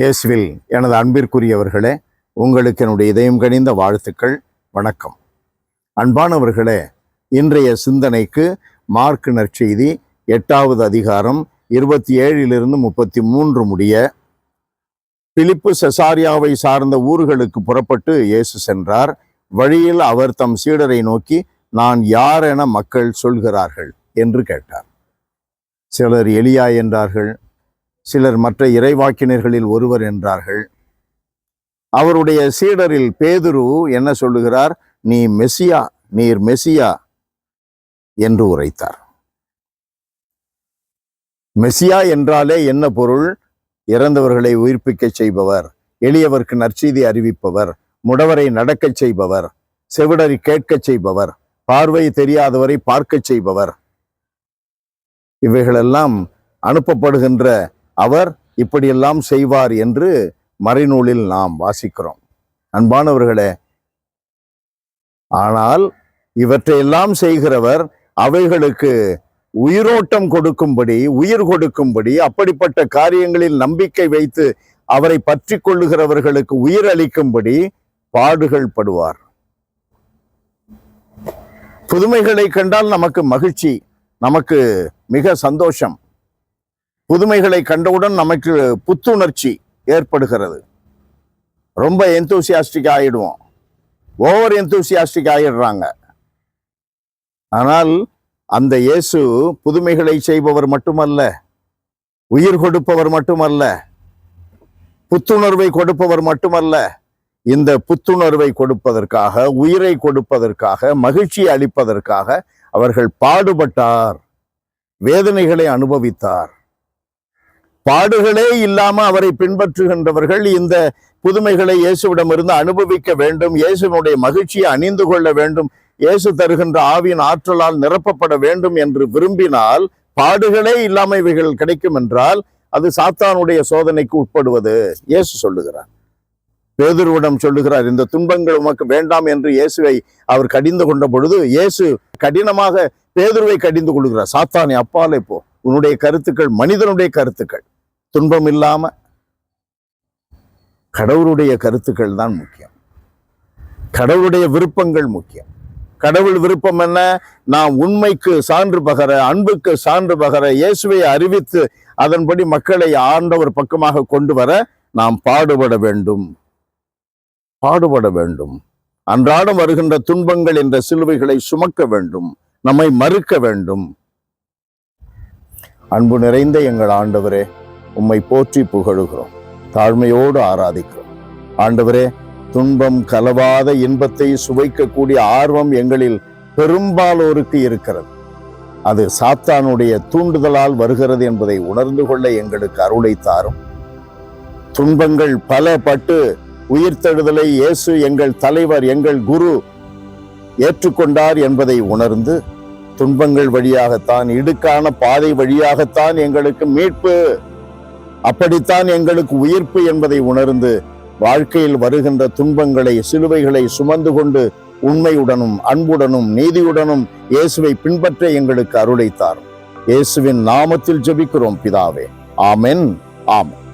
இயேசுவில் எனது அன்பிற்குரியவர்களே, உங்களுக்கு என்னுடைய இதயம் கனிந்த வாழ்த்துக்கள். வணக்கம். அன்பானவர்களே, இன்றைய சிந்தனைக்கு மார்க் நற்செய்தி 8வது அதிகாரம் 27 33 முடிய பிலிப்பு செசாரியாவை சார்ந்த ஊர்களுக்கு புறப்பட்டு இயேசு சென்றார். வழியில் அவர் தம் சீடரை நோக்கி, நான் யார் என மக்கள் சொல்கிறார்கள் என்று கேட்டார். சிலர் எலியா என்றார்கள், சிலர் மற்ற இறைவாக்கினர்களில் ஒருவர் என்றார்கள். அவருடைய சீடரில் பேதுரு என்ன சொல்லுகிறார்? நீர் மெசியா என்று உரைத்தார். மெசியா என்றாலே என்ன பொருள்? இறந்தவர்களை உயிர்ப்பிக்க செய்பவர், எளியவர்க்கு நற்செய்தி அறிவிப்பவர், முடவரை நடக்கச் செய்பவர், செவிடரை கேட்கச் செய்பவர், பார்வை தெரியாதவரை பார்க்கச் செய்பவர். இவைகளெல்லாம் அனுப்பப்படுகின்ற அவர் இப்படியெல்லாம் செய்வார் என்று மறைநூலில் நாம் வாசிக்கிறோம். அன்பானவர்களே, ஆனால் இவற்றையெல்லாம் செய்கிறவர் அவைகளுக்கு உயிரோட்டம் கொடுக்கும்படி, உயிர் கொடுக்கும்படி, அப்படிப்பட்ட காரியங்களில் நம்பிக்கை வைத்து அவரை பற்றி கொள்ளுகிறவர்களுக்கு உயிர் அளிக்கும்படி பாடுகள் படுவார். புதுமைகளை கண்டால் நமக்கு மகிழ்ச்சி, நமக்கு மிக சந்தோஷம். புதுமைகளை கண்டவுடன் நமக்கு புத்துணர்ச்சி ஏற்படுகிறது. ரொம்ப எந்தூசியாஸ்டிக் ஆயிடுவோம், ஓவர் எந்தூசியாஸ்டிக் ஆயிடுறாங்க. ஆனால் அந்த இயேசு புதுமைகளை செய்பவர் மட்டுமல்ல, உயிர் கொடுப்பவர் மட்டுமல்ல, புத்துணர்வை கொடுப்பவர் மட்டுமல்ல. இந்த புத்துணர்வை கொடுப்பதற்காக, உயிரை கொடுப்பதற்காக, மகிழ்ச்சி அளிப்பதற்காக அவர்கள் பாடுபட்டார், வேதனைகளை அனுபவித்தார். பாடுகளே இல்லாம அவரை பின்பற்றுகின்றவர்கள் இந்த புதுமைகளை இயேசுவிடமிருந்து அனுபவிக்க வேண்டும், இயேசுனுடைய மகிழ்ச்சியை அணிந்து கொள்ள வேண்டும், இயேசு தருகின்ற ஆவியின் ஆற்றலால் நிரப்பப்பட வேண்டும் என்று விரும்பினால் பாடுகளே இல்லாம இவைகள் கிடைக்கும் என்றால் அது சாத்தானுடைய சோதனைக்கு உட்படுவது. இயேசு சொல்லுகிறார், பேதுருவிடம் சொல்லுகிறார், இந்த துன்பங்கள் உமக்கு வேண்டாம் என்று இயேசுவை அவர் கடிந்து கொண்ட பொழுது இயேசு கடினமாக பேதுருவை கடிந்து கொள்கிறார். சாத்தானே, அப்பாலே போ, உன்னுடைய கருத்துக்கள் மனிதனுடைய கருத்துக்கள், துன்பம் இல்லாம கடவுளுடைய கருத்துக்கள் தான் முக்கியம், கடவுளுடைய விருப்பங்கள் முக்கியம். கடவுள் விருப்பம் என்ன? நாம் உண்மைக்கு சான்று பகர, அன்புக்கு சான்று பகர, இயேசுவை அறிவித்து அதன்படி மக்களை ஆண்டவர் பக்கமாக கொண்டு வர நாம் பாடுபட வேண்டும், பாடுபட வேண்டும். அன்றாடம் வருகின்ற துன்பங்கள் என்ற சிலுவைகளை சுமக்க வேண்டும், நம்மை மறுக்க வேண்டும். அன்பு நிறைந்த எங்கள் ஆண்டவரே, உம்மை போற்றி புகழுகிறோம், தாழ்மையோடு ஆராதிக்கிறோம். ஆண்டவரே, துன்பம் கலவாத இன்பத்தை சுவைக்கக்கூடிய ஆர்வம் எங்களில் பெரும்பாலோருக்கு இருக்கிறது. அது சாத்தானுடைய தூண்டுதலால் வருகிறது என்பதை உணர்ந்து கொள்ள எங்களுக்கு அருளை தாரும். துன்பங்கள் பல பட்டு உயிர்த்தெழுதலை இயேசு எங்கள் தலைவர், எங்கள் குரு ஏற்றுக்கொண்டார் என்பதை உணர்ந்து, துன்பங்கள் வழியாகத்தான், இடுக்கான பாதை வழியாகத்தான் எங்களுக்கு மீட்பு, அப்படித்தான் எங்களுக்கு உயிர்ப்பு என்பதை உணர்ந்து வாழ்க்கையில் வருகின்ற துன்பங்களை, சிலுவைகளை சுமந்து கொண்டு உண்மையுடனும் அன்புடனும் நீதியுடனும் இயேசுவை பின்பற்ற எங்களுக்கு அருளை தாரும். இயேசுவின் நாமத்தில் ஜெபிக்கிறோம் பிதாவே. ஆமென், ஆமென்.